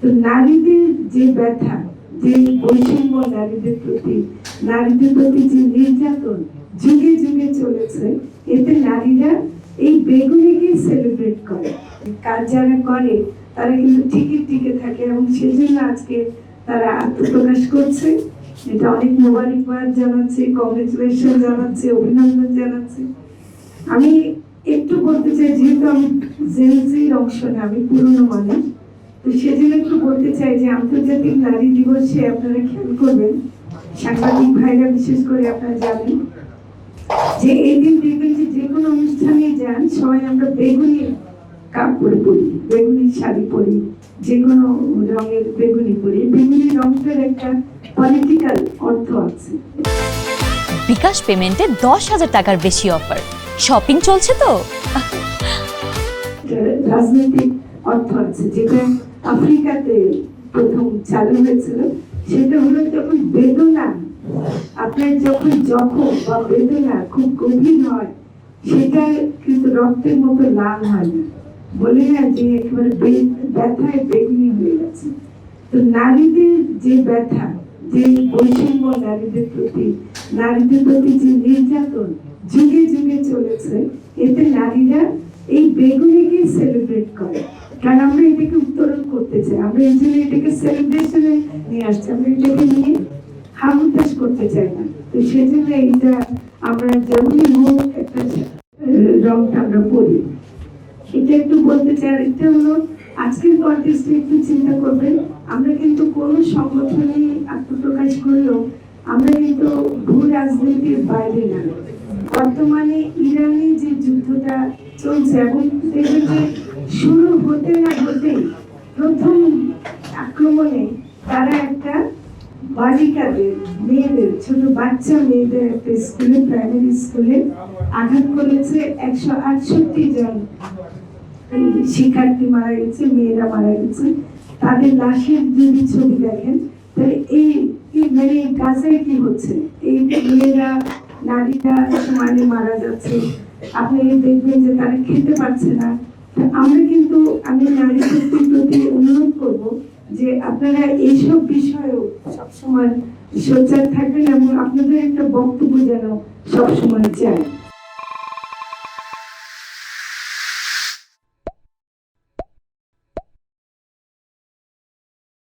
তো নারীদের যে ব্যথা, যে বৈষম্য নারীদের প্রতি যে নির্যাতন যুগে যুগে চলেছে, এতে নারীরা এই বেগুনিকে সেলিব্রেট করে। কাজ যারা করে তারা কিন্তু টিকে থাকে এবং সেজন্য আজকে তারা আত্মপ্রকাশ করছে। এটা অনেক মোবারকবাদ জানাচ্ছি, কংগ্রেচুলেশন জানাচ্ছি, অভিনন্দন জানাচ্ছি। আমি একটু বলতে চাই, যেহেতু আমি জেনজির অংশ না, আমি পুরনো মানুষ, তো সেজন্য একটু বলতে চাই যে আন্তর্জাতিক নারী দিবসে আপনারা খেয়াল করবেন, সাংবাদিক ভাইরা বিশেষ করে আপনারা জানেন যে এই দিন দেখবেন যে কোনো অনুষ্ঠানে যান, সবাই আমরা বেগুনি কাপড় পরি, বেগুনি শাড়ি পরি, যে কোনো রঙের বেগুনি পরি। বেগুনি রংটার একটা পলিটিক্যাল অর্থ আছে। বিকাশ পেমেন্টে 10,000 টাকার বেশি অফার, শপিং চলছে তো। রাজনৈতিক অর্থ আছে, যেটা আফ্রিকাতে প্রথম চালু হয়েছিল। সেটা হলো যখন বেদনা, আপনার যখন জখম বা বেদনা খুব গভীর হয়, সেটা কিন্তু রক্তের মতো লাল হয় না, বলে না যে একেবারে ব্যথায় বেগুনি হয়ে গেছে। তো নারীদের যে ব্যথা, যে বৈষম্য নারীদের প্রতি যে নির্যাতন যুগে যুগে চলেছে, এতে নারীরা এই বেগুনিকে সেলিব্রেট করে। কারণ আমরা এটাকে উত্তরণ করতে চাই, আমরা এই জন্য এটাকে সেলিব্রেশনে নিয়ে আসছি, আমরা এটাকে নিয়ে হাহুতাশ করতে চাই না। তো সেজন্য এইটা আমরা যেমনই হোক একটা রংটা আমরা পড়ি। এটা একটু বলতে চাই। এটা হলো আজকের কনটেক্সটে একটু চিন্তা করবেন, আমরা কিন্তু কোনো সংগঠনে আত্মপ্রকাশ করলেও আমরা কিন্তু ভূ রাজনীতির বাইরে না। বর্তমানে ইরানে যে যুদ্ধটা চলছে, এবং দেখবেন যে শুরু হতে না হতেই প্রথম আক্রমণে তারা একটা বালিকাদের, মেয়েদের, ছোট বাচ্চা মেয়েদের একটা স্কুলে, প্রাইমারি স্কুলে আঘাত করেছে। 168 জন শিক্ষার্থী মারা গেছে, মেয়েরা মারা গেছে। তাদের লাশের যদি ছবি দেখেন, তাহলে এই মানে গাজায় কি হচ্ছে, এই মেয়েরা, নারীরা সমানে মারা যাচ্ছে। আপনি দেখবেন যে তারা খেতে পারছে না। আমরা কিন্তু, আমি নারী শক্তির প্রতি অনুরোধ করব যে আপনারা এইসব বিষয়েও সবসময় সোচ্চার থাকবেন এবং আপনাদের একটা বক্তব্য যেন সবসময় চায়।